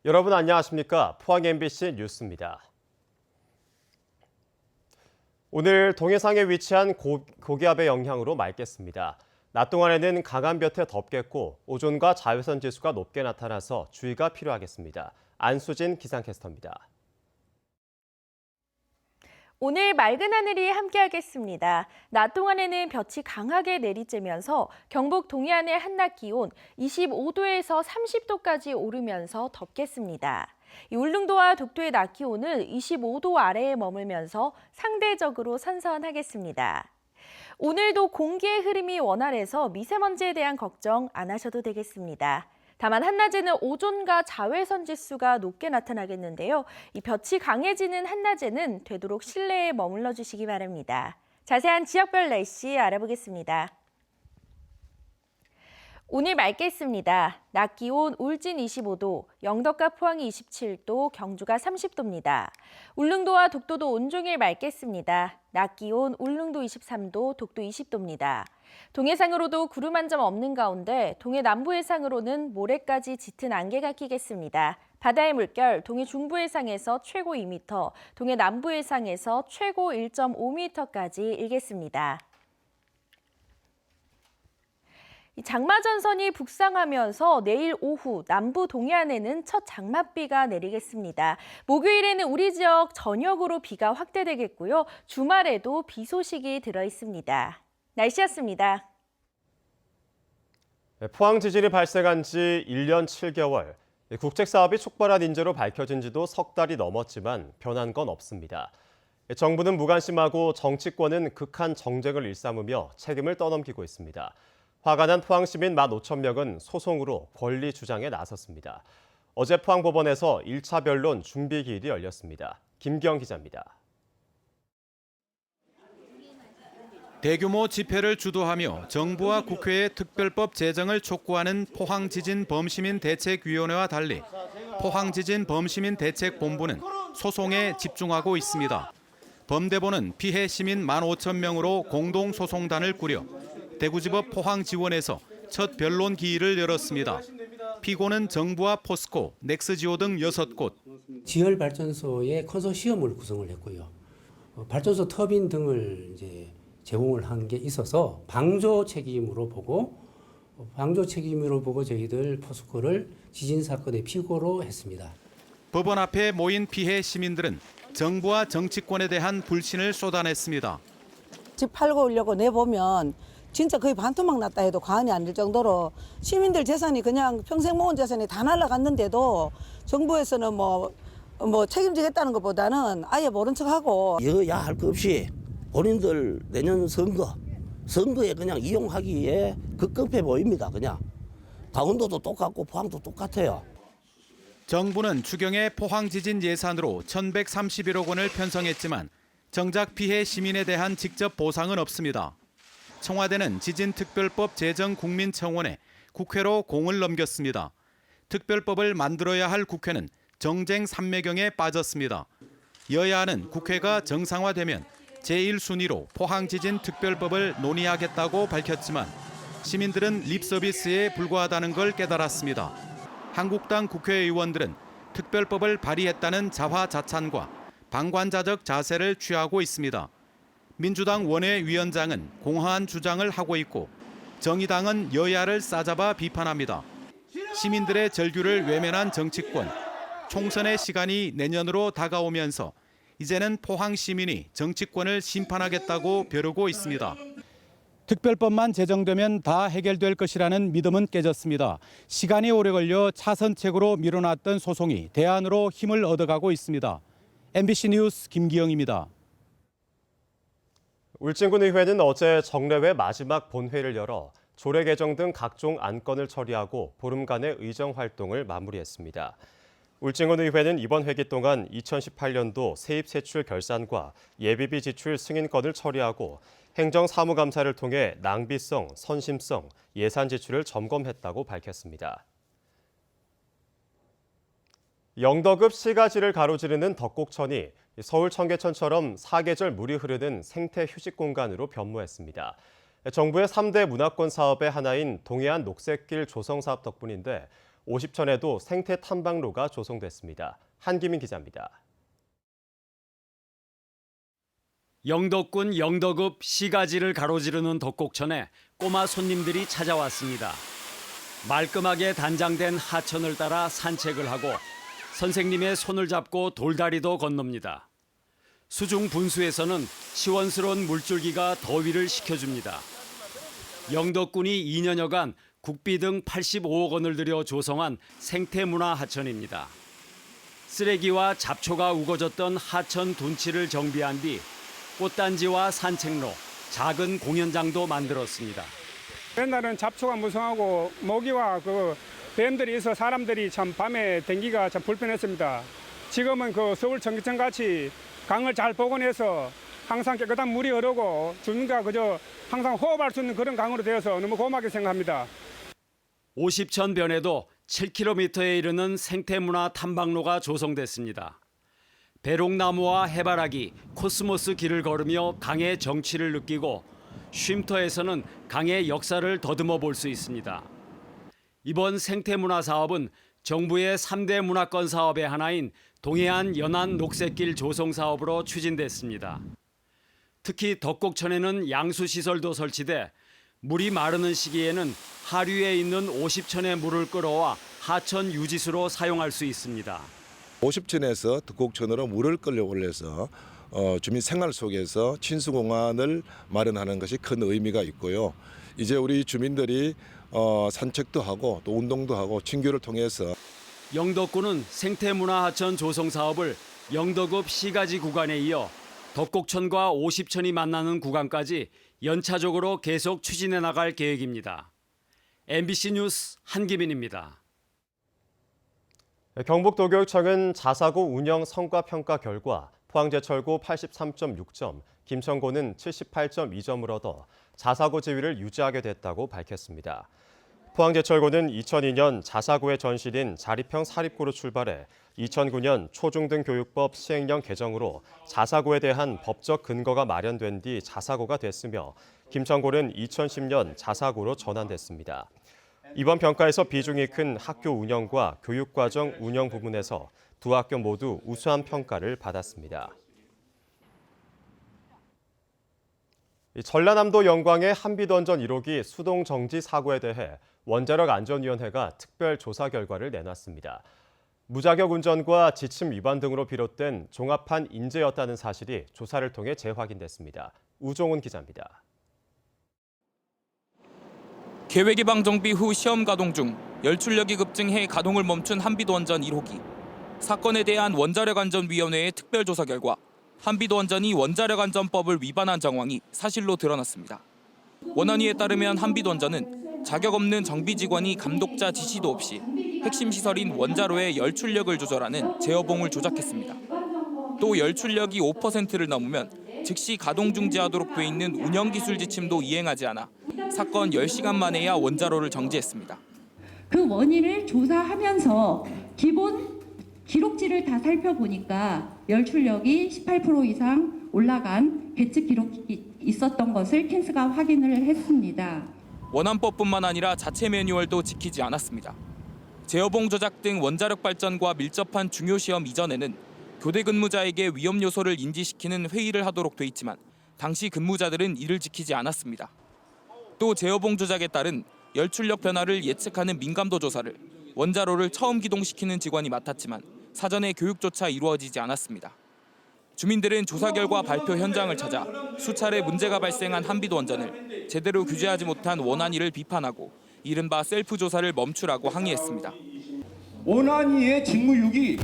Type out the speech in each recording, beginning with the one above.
여러분 안녕하십니까? 포항 MBC 뉴스입니다. 오늘 동해상에 위치한 고기압의 영향으로 맑겠습니다. 낮 동안에는 강한 볕에 덥겠고 오존과 자외선 지수가 높게 나타나서 주의가 필요하겠습니다. 안수진 기상캐스터입니다. 오늘 맑은 하늘이 함께하겠습니다. 낮 동안에는 볕이 강하게 내리쬐면서 경북 동해안의 한낮 기온 25도에서 30도까지 오르면서 덥겠습니다. 울릉도와 독도의 낮 기온은 25도 아래에 머물면서 상대적으로 선선하겠습니다. 오늘도 공기의 흐름이 원활해서 미세먼지에 대한 걱정 안 하셔도 되겠습니다. 다만 한낮에는 오존과 자외선 지수가 높게 나타나겠는데요. 이 볕이 강해지는 한낮에는 되도록 실내에 머물러 주시기 바랍니다. 자세한 지역별 날씨 알아보겠습니다. 오늘 맑겠습니다. 낮 기온 울진 25도, 영덕과 포항이 27도, 경주가 30도입니다. 울릉도와 독도도 온종일 맑겠습니다. 낮 기온 울릉도 23도, 독도 20도입니다. 동해상으로도 구름 한 점 없는 가운데 동해 남부 해상으로는 모레까지 짙은 안개가 끼겠습니다. 바다의 물결 동해 중부 해상에서 최고 2m, 동해 남부 해상에서 최고 1.5m까지 일겠습니다. 장마전선이 북상하면서 내일 오후 남부 동해안에는 첫 장맛비가 내리겠습니다. 목요일에는 우리 지역 전역으로 비가 확대되겠고요. 주말에도 비 소식이 들어 있습니다. 날씨였습니다. 포항 지진이 발생한 지 1년 7개월, 국책 사업이 촉발한 인재로 밝혀진 지도 석 달이 넘었지만 변한 건 없습니다. 정부는 무관심하고 정치권은 극한 정쟁을 일삼으며 책임을 떠넘기고 있습니다. 화가 난 포항 시민 15,000명은 소송으로 권리 주장에 나섰습니다. 어제 포항법원에서 1차 변론 준비 기일이 열렸습니다. 김기영 기자입니다. 대규모 집회를 주도하며 정부와 국회의 특별법 제정을 촉구하는 포항지진범시민대책위원회와 달리 포항지진범시민대책본부는 소송에 집중하고 있습니다. 범대본은 피해 시민 15,000명으로 공동소송단을 꾸려 대구지법 포항지원에서 첫 변론 기일을 열었습니다. 피고는 정부와 포스코, 넥스지오 등 6곳. 지열발전소의 컨소시엄을 구성을 했고요. 발전소 터빈 등을 이제 제공을 한 게 있어서 방조 책임으로 보고 저희들 포스코를 지진 사건의 피고로 했습니다. 법원 앞에 모인 피해 시민들은 정부와 정치권에 대한 불신을 쏟아냈습니다. 집 팔고 오려고 내보면 진짜 거의 반토막 났다 해도 과언이 아닐 정도로 시민들 재산이 그냥 평생 모은 재산이 다 날아갔는데도 정부에서는 뭐 책임지겠다는 것보다는 아예 모른 척하고 여야 할 것 없이 본인들 내년 선거에 그냥 이용하기에 급급해 보입니다. 그냥 강원도도 똑같고 포항도 똑같아요. 정부는 추경의 포항지진 예산으로 1,131억 원을 편성했지만 정작 피해 시민에 대한 직접 보상은 없습니다. 청와대는 지진특별법 제정 국민청원에 국회로 공을 넘겼습니다. 특별법을 만들어야 할 국회는 정쟁 삼매경에 빠졌습니다. 여야는 국회가 정상화되면 제1순위로 포항지진특별법을 논의하겠다고 밝혔지만 시민들은 립서비스에 불과하다는 걸 깨달았습니다. 한국당 국회의원들은 특별법을 발의했다는 자화자찬과 방관자적 자세를 취하고 있습니다. 민주당 원외위원장은 공허한 주장을 하고 있고 정의당은 여야를 싸잡아 비판합니다. 시민들의 절규를 외면한 정치권, 총선의 시간이 내년으로 다가오면서 이제는 포항 시민이 정치권을 심판하겠다고 벼르고 있습니다. 특별법만 제정되면 다 해결될 것이라는 믿음은 깨졌습니다. 시간이 오래 걸려 차선책으로 밀어놨던 소송이 대안으로 힘을 얻어가고 있습니다. MBC 뉴스 김기영입니다. 울진군의회는 어제 정례회 마지막 본회의를 열어 조례 개정 등 각종 안건을 처리하고 보름간의 의정 활동을 마무리했습니다. 울진군의회는 이번 회기 동안 2018년도 세입세출 결산과 예비비 지출 승인건을 처리하고 행정사무감사를 통해 낭비성, 선심성, 예산 지출을 점검했다고 밝혔습니다. 영덕읍 시가지를 가로지르는 덕곡천이 서울 청계천처럼 사계절 물이 흐르는 생태 휴식 공간으로 변모했습니다. 정부의 3대 문화권 사업의 하나인 동해안 녹색길 조성 사업 덕분인데 50촌에도 생태 탐방로가 조성됐습니다. 한기민 기자입니다. 영덕군 영덕읍 시가지를 가로지르는 덕곡천에 꼬마 손님들이 찾아왔습니다. 말끔하게 단장된 하천을 따라 산책을 하고 선생님의 손을 잡고 돌다리도 건넙니다. 수중 분수에서는 시원스러운 물줄기가 더위를 식혀줍니다. 영덕군이 2년여간 국비 등 85억 원을 들여 조성한 생태문화 하천입니다. 쓰레기와 잡초가 우거졌던 하천 둔치를 정비한 뒤 꽃단지와 산책로, 작은 공연장도 만들었습니다. 옛날에는 잡초가 무성하고 모기와 그 뱀들이 있어 사람들이 참 밤에 댕기가 참 불편했습니다. 지금은 그 서울 전기천 같이 강을 잘 복원해서 항상 깨끗한 물이 흐르고 주민과 그저 항상 호흡할 수 있는 그런 강으로 되어서 너무 고맙게 생각합니다. 50천 변에도 7km에 이르는 생태문화 탐방로가 조성됐습니다. 배롱나무와 해바라기, 코스모스 길을 걸으며 강의 정취를 느끼고 쉼터에서는 강의 역사를 더듬어 볼 수 있습니다. 이번 생태문화 사업은 정부의 3대 문화권 사업의 하나인 동해안 연안 녹색길 조성 사업으로 추진됐습니다. 특히 덕곡천에는 양수시설도 설치돼 물이 마르는 시기에는 하류에 있는 50촌의 물을 끌어와 하천 유지수로 사용할 수 있습니다. 50촌에서 덕곡천으로 물을 끌려 올려서 주민 생활 속에서 친수공원을 마련하는 것이 큰 의미가 있고요. 이제 우리 주민들이 산책도 하고 또 운동도 하고 친교를 통해서 영덕군은 생태문화하천 조성 사업을 영덕읍 시가지 구간에 이어 덕곡천과 50촌이 만나는 구간까지 연차적으로 계속 추진해 나갈 계획입니다. MBC 뉴스 한기민입니다. 경북도교육청은 자사고 운영 성과 평가 결과 포항제철고 83.6점, 김천고는 78.2점을 얻어 자사고 지위를 유지하게 됐다고 밝혔습니다. 포항제철고는 2002년 자사고의 전신인 자립형 사립고로 출발해 2009년 초중등교육법 시행령 개정으로 자사고에 대한 법적 근거가 마련된 뒤 자사고가 됐으며 김천고는 2010년 자사고로 전환됐습니다. 이번 평가에서 비중이 큰 학교 운영과 교육과정 운영 부분에서 두 학교 모두 우수한 평가를 받았습니다. 전라남도 영광의 한비던전 1호기 수동 정지 사고에 대해 원자력 안전위원회가 특별 조사 결과를 내놨습니다. 무자격 운전과 지침 위반 등으로 비롯된 종합한 인재였다는 사실이 조사를 통해 재확인됐습니다. 우종훈 기자입니다. 계획 예방 정비 후 시험 가동 중 열출력이 급증해 가동을 멈춘 한비도원전 1호기. 사건에 대한 원자력안전위원회의 특별조사 결과 한비도원전이 원자력안전법을 위반한 정황이 사실로 드러났습니다. 원안위에 따르면 한비도원전은 자격 없는 정비 직원이 감독자 지시도 없이 핵심 시설인 원자로의 열출력을 조절하는 제어봉을 조작했습니다. 또 열출력이 5%를 넘으면 즉시 가동 중지하도록 돼 있는 운영기술 지침도 이행하지 않아 사건 10시간 만에야 원자로를 정지했습니다. 그 원인을 조사하면서 기본 기록지를 다 살펴보니까 열출력이 18% 이상 올라간 계측 기록이 있었던 것을 캔스가 확인을 했습니다. 원안법뿐만 아니라 자체 매뉴얼도 지키지 않았습니다. 제어봉 조작 등 원자력 발전과 밀접한 중요 시험 이전에는 교대 근무자에게 위험 요소를 인지시키는 회의를 하도록 돼 있지만 당시 근무자들은 이를 지키지 않았습니다. 또 제어봉 조작에 따른 열출력 변화를 예측하는 민감도 조사를 원자로를 처음 기동시키는 직원이 맡았지만 사전에 교육조차 이루어지지 않았습니다. 주민들은 조사 결과 발표 현장을 찾아 수차례 문제가 발생한 한비도원전을 제대로 규제하지 못한 원안위를 비판하고 이른바 셀프 조사를 멈추라고 항의했습니다. 원안위의 직무유기,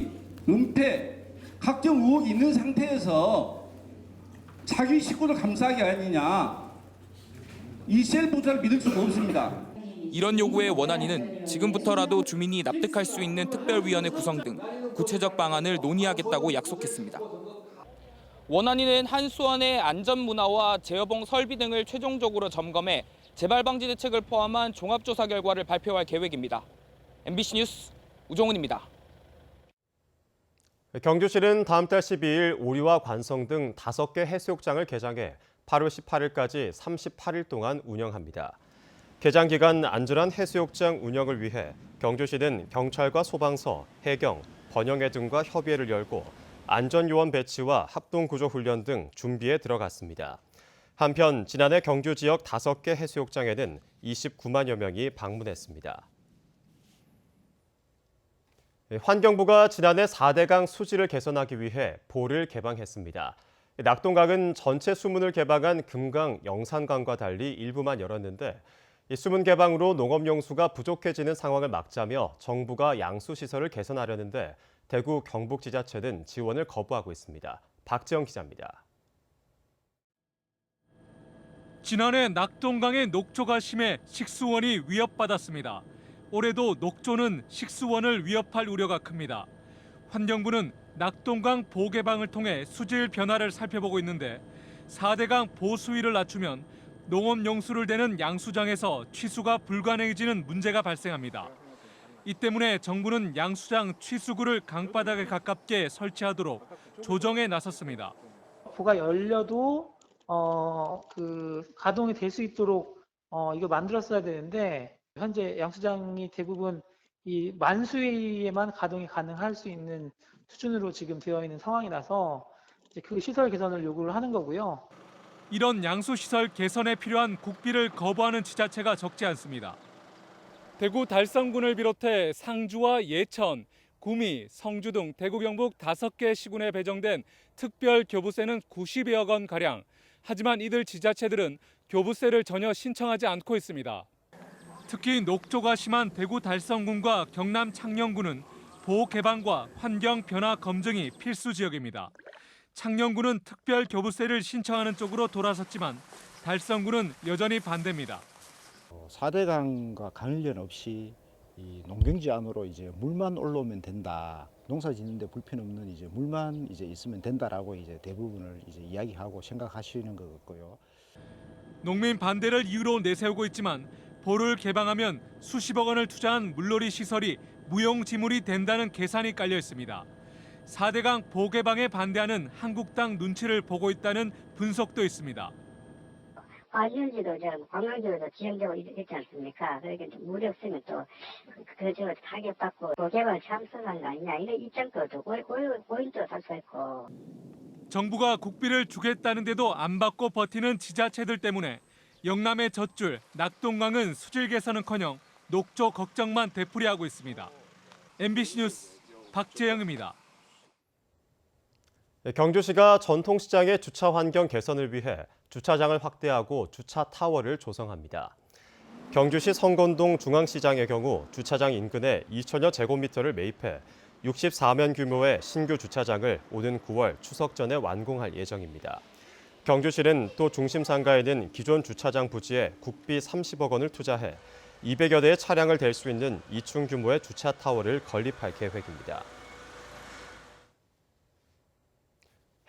은폐, 각종 의혹이 있는 상태에서 자기 식구를 감싸기 아니냐. 이 셀프 조사를 믿을 수가 없습니다. 이런 요구에 원안위는 지금부터라도 주민이 납득할 수 있는 특별위원회 구성 등 구체적 방안을 논의하겠다고 약속했습니다. 원안위는 한수원의 안전문화와 제어봉 설비 등을 최종적으로 점검해 재발 방지 대책을 포함한 종합조사 결과를 발표할 계획입니다. MBC 뉴스 우종훈입니다. 경주시는 다음 달 12일 오리와 관성 등 5개 해수욕장을 개장해 8월 18일까지 38일 동안 운영합니다. 개장 기간 안전한 해수욕장 운영을 위해 경주시는 경찰과 소방서, 해경, 번영회 등과 협의회를 열고 안전요원 배치와 합동구조훈련 등 준비에 들어갔습니다. 한편 지난해 경주 지역 5개 해수욕장에는 29만여 명이 방문했습니다. 환경부가 지난해 4대강 수질을 개선하기 위해 보를 개방했습니다. 낙동강은 전체 수문을 개방한 금강, 영산강과 달리 일부만 열었는데 이 수문 개방으로 농업용수가 부족해지는 상황을 막자며 정부가 양수시설을 개선하려는데 대구 경북지자체는 지원을 거부하고 있습니다. 박지영 기자입니다. 지난해 낙동강의 녹조가 심해 식수원이 위협받았습니다. 올해도 녹조는 식수원을 위협할 우려가 큽니다. 환경부는 낙동강 보호 개방을 통해 수질 변화를 살펴보고 있는데 4대강 보수위를 낮추면 농업용수를 대는 양수장에서 취수가 불가능해지는 문제가 발생합니다. 이 때문에 정부는 양수장 취수구를 강바닥에 가깝게 설치하도록 조정에 나섰습니다. 보가 열려도 가동이 될 수 있도록 이거 만들었어야 되는데 현재 양수장이 대부분 이 만수위에만 가동이 가능할 수 있는 수준으로 지금 되어 있는 상황이라서 이제 그 시설 개선을 요구를 하는 거고요. 이런 양수시설 개선에 필요한 국비를 거부하는 지자체가 적지 않습니다. 대구 달성군을 비롯해 상주와 예천, 구미, 성주 등 대구 경북 5개 시군에 배정된 특별 교부세는 90여억 원가량. 하지만 이들 지자체들은 교부세를 전혀 신청하지 않고 있습니다. 특히 녹조가 심한 대구 달성군과 경남 창녕군은 보호 개방과 환경 변화 검증이 필수 지역입니다. 창녕군은 특별 교부세를 신청하는 쪽으로 돌아섰지만 달성군은 여전히 반대입니다. 4대강과 관련 없이 이 농경지 안으로 이제 물만 올라오면 된다. 농사 짓는데 불편 없는 이제 물만 이제 있으면 된다라고 이제 대부분을 이제 이야기하고 생각하시는 것 같고요. 농민 반대를 이유로 내세우고 있지만 보를 개방하면 수십억 원을 투자한 물놀이 시설이 무용지물이 된다는 계산이 깔려 있습니다. 4대강 보호 개방에 반대하는 한국당 눈치를 보고 있다는 분석도 있습니다. 화전지도 관광지로도 지형적으로 있지 않습니까? 그러니까 물이 없으면 또 그쪽으로 타격받고 개발 참선한 거 아니냐 이런 입장도 고인도 살 수 있고. 정부가 국비를 주겠다는데도 안 받고 버티는 지자체들 때문에 영남의 젖줄 낙동강은 수질 개선은커녕 녹조 걱정만 되풀이하고 있습니다. MBC 뉴스 박재영입니다. 경주시가 전통시장의 주차 환경 개선을 위해 주차장을 확대하고 주차 타워를 조성합니다. 경주시 성건동 중앙시장의 경우 주차장 인근에 2천여 제곱미터를 매입해 64면 규모의 신규 주차장을 오는 9월 추석 전에 완공할 예정입니다. 경주시는 또 중심 상가에는 기존 주차장 부지에 국비 30억 원을 투자해 200여 대의 차량을 댈 수 있는 2층 규모의 주차 타워를 건립할 계획입니다.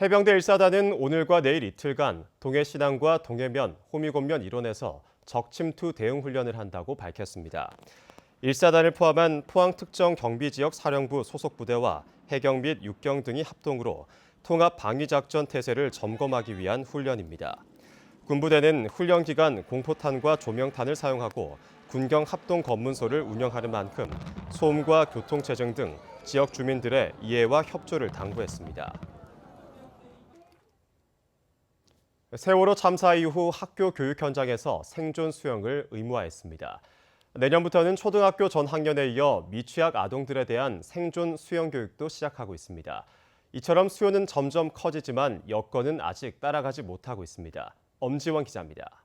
해병대 1사단은 오늘과 내일 이틀간 동해신항과 동해면, 호미곶면 일원에서 적침투 대응 훈련을 한다고 밝혔습니다. 1사단을 포함한 포항특정경비지역 사령부 소속 부대와 해경 및 육경 등이 합동으로 통합 방위작전 태세를 점검하기 위한 훈련입니다. 군부대는 훈련 기간 공포탄과 조명탄을 사용하고 군경 합동 검문소를 운영하는 만큼 소음과 교통체증 등 지역 주민들의 이해와 협조를 당부했습니다. 세월호 참사 이후 학교 교육 현장에서 생존 수영을 의무화했습니다. 내년부터는 초등학교 전 학년에 이어 미취학 아동들에 대한 생존 수영 교육도 시작하고 있습니다. 이처럼 수요는 점점 커지지만 여건은 아직 따라가지 못하고 있습니다. 엄지원 기자입니다.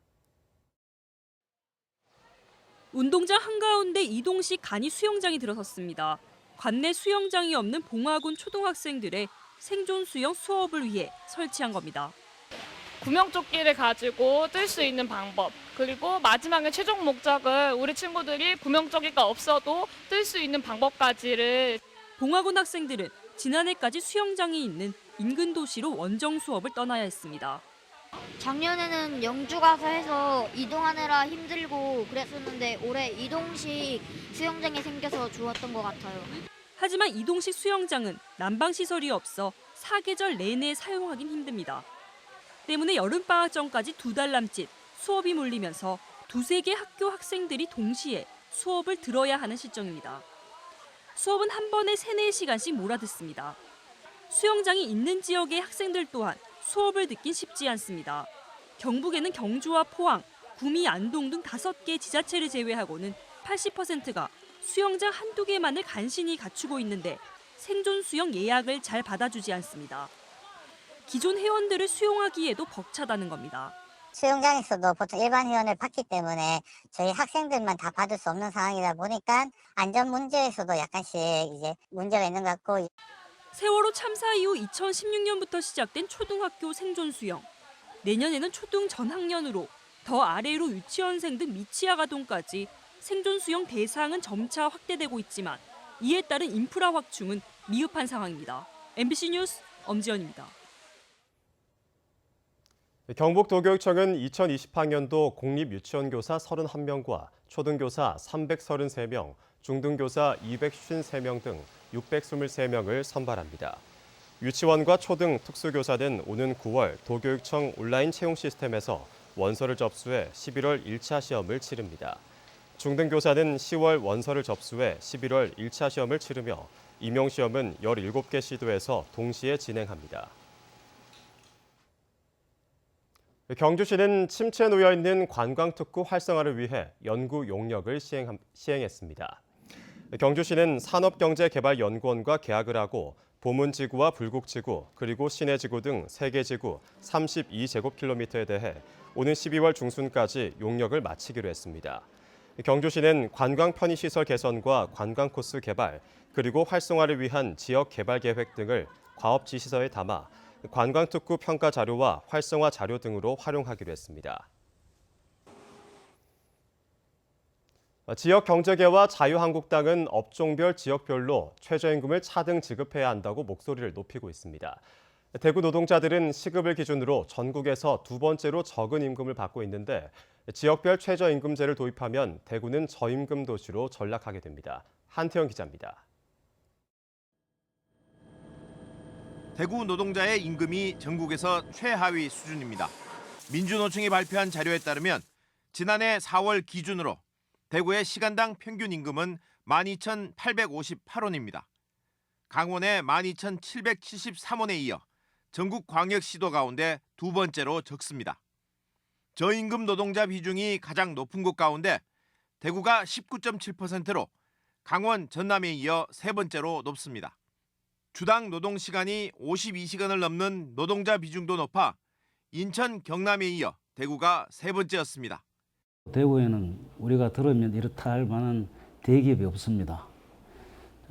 운동장 한가운데 이동식 간이 수영장이 들어섰습니다. 관내 수영장이 없는 봉화군 초등학생들의 생존 수영 수업을 위해 설치한 겁니다. 구명조끼를 가지고 뜰 수 있는 방법, 그리고 마지막에 최종 목적은 우리 친구들이 구명조끼가 없어도 뜰 수 있는 방법까지를. 봉화군 학생들은 지난해까지 수영장이 있는 인근 도시로 원정 수업을 떠나야 했습니다. 작년에는 영주 가서 해서 이동하느라 힘들고 그랬었는데 올해 이동식 수영장이 생겨서 좋았던 것 같아요. 하지만 이동식 수영장은 난방시설이 없어 사계절 내내 사용하긴 힘듭니다. 때문에 여름방학 전까지 2달 남짓 수업이 몰리면서 두세 개 학교 학생들이 동시에 수업을 들어야 하는 실정입니다. 수업은 한 번에 3, 4시간씩 몰아듣습니다. 수영장이 있는 지역의 학생들 또한 수업을 듣긴 쉽지 않습니다. 경북에는 경주와 포항, 구미, 안동 등 5개 지자체를 제외하고는 80%가 수영장 한두 개만을 간신히 갖추고 있는데 생존 수영 예약을 잘 받아주지 않습니다. 기존 회원들을 수용하기에도 벅차다는 겁니다. 수영장에서도 보통 일반 회원을 받기 때문에 저희 학생들만 다 받을 수 없는 상황이다 보니까 안전 문제에서도 약간씩 이제 문제가 있는 것 같고. 세월호 참사 이후 2016년부터 시작된 초등학교 생존 수영. 내년에는 초등 전학년으로 더 아래로 유치원생 등 미취학 아동까지 생존 수영 대상은 점차 확대되고 있지만 이에 따른 인프라 확충은 미흡한 상황입니다. MBC 뉴스 엄지연입니다. 경북도교육청은 2020학년도 공립유치원교사 31명과 초등교사 333명, 중등교사 253명 등 623명을 선발합니다. 유치원과 초등 특수교사는 오는 9월 도교육청 온라인 채용 시스템에서 원서를 접수해 11월 1차 시험을 치릅니다. 중등교사는 10월 원서를 접수해 11월 1차 시험을 치르며 임용시험은 17개 시도에서 동시에 진행합니다. 경주시는 침체에 놓여 있는 관광특구 활성화를 위해 연구 용역을 시행했습니다. 경주시는 산업경제개발연구원과 계약을 하고 보문지구와 불국지구 그리고 시내지구 등 3개 지구 32제곱킬로미터에 대해 오는 12월 중순까지 용역을 마치기로 했습니다. 경주시는 관광 편의시설 개선과 관광 코스 개발 그리고 활성화를 위한 지역 개발 계획 등을 과업 지시서에 담아 관광특구 평가 자료와 활성화 자료 등으로 활용하기로 했습니다. 지역경제계와 자유한국당은 업종별 지역별로 최저임금을 차등 지급해야 한다고 목소리를 높이고 있습니다. 대구 노동자들은 시급을 기준으로 전국에서 2번째로 적은 임금을 받고 있는데 지역별 최저임금제를 도입하면 대구는 저임금 도시로 전락하게 됩니다. 한태영 기자입니다. 대구 노동자의 임금이 전국에서 최하위 수준입니다. 민주노총이 발표한 자료에 따르면 지난해 4월 기준으로 대구의 시간당 평균 임금은 12,858원입니다. 강원의 12,773원에 이어 전국 광역시도 가운데 2번째로 적습니다. 저임금 노동자 비중이 가장 높은 곳 가운데 대구가 19.7%로 강원, 전남에 이어 3번째로 높습니다. 주당 노동시간이 52시간을 넘는 노동자 비중도 높아 인천, 경남에 이어 대구가 3번째였습니다. 대구에는 우리가 들으면 이렇다 할 만한 대기업이 없습니다.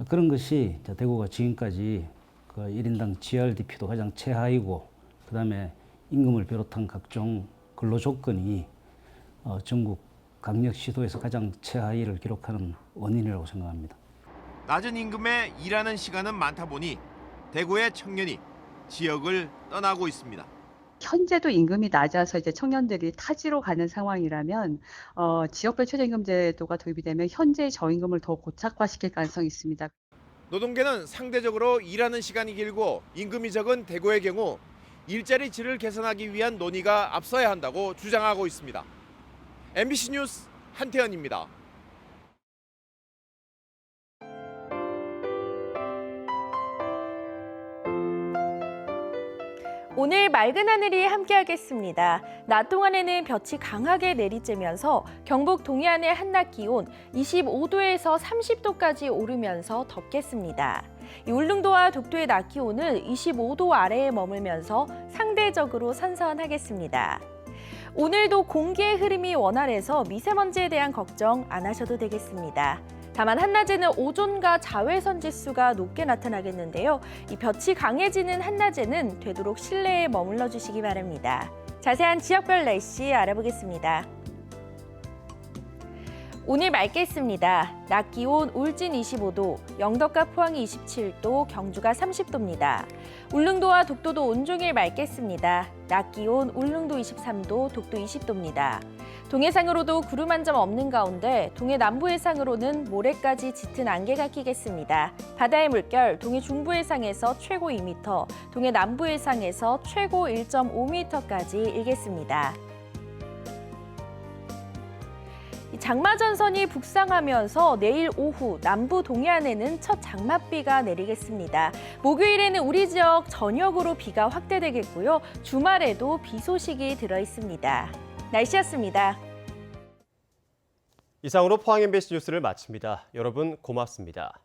그런 것이 대구가 지금까지 그 1인당 GRDP도 가장 최하이고 그다음에 임금을 비롯한 각종 근로 조건이 전국 강력시도에서 가장 최하위를 기록하는 원인이라고 생각합니다. 낮은 임금에 일하는 시간은 많다 보니 대구의 청년이 지역을 떠나고 있습니다. 현재도 임금이 낮아서 이제 청년들이 타지로 가는 상황이라면 지역별 최저임금 제도가 도입이 되면 현재의 저임금을 더 고착화시킬 가능성이 있습니다. 노동계는 상대적으로 일하는 시간이 길고 임금이 적은 대구의 경우 일자리 질을 개선하기 위한 논의가 앞서야 한다고 주장하고 있습니다. MBC 뉴스 한태현입니다. 오늘 맑은 하늘이 함께하겠습니다. 낮 동안에는 볕이 강하게 내리쬐면서 경북 동해안의 한낮 기온 25도에서 30도까지 오르면서 덥겠습니다. 울릉도와 독도의 낮 기온은 25도 아래에 머물면서 상대적으로 선선하겠습니다. 오늘도 공기의 흐름이 원활해서 미세먼지에 대한 걱정 안 하셔도 되겠습니다. 다만 한낮에는 오존과 자외선 지수가 높게 나타나겠는데요. 이 볕이 강해지는 한낮에는 되도록 실내에 머물러 주시기 바랍니다. 자세한 지역별 날씨 알아보겠습니다. 오늘 맑겠습니다. 낮 기온 울진 25도, 영덕과 포항이 27도, 경주가 30도입니다. 울릉도와 독도도 온종일 맑겠습니다. 낮 기온 울릉도 23도, 독도 20도입니다. 동해상으로도 구름 한 점 없는 가운데 동해 남부 해상으로는 모레까지 짙은 안개가 끼겠습니다. 바다의 물결 동해 중부 해상에서 최고 2m, 동해 남부 해상에서 최고 1.5m까지 일겠습니다. 장마 전선이 북상하면서 내일 오후 남부 동해안에는 첫 장맛비가 내리겠습니다. 목요일에는 우리 지역 전역으로 비가 확대되겠고요. 주말에도 비 소식이 들어 있습니다. 날씨였습니다. 이상으로 포항 MBC 뉴스를 마칩니다. 여러분 고맙습니다.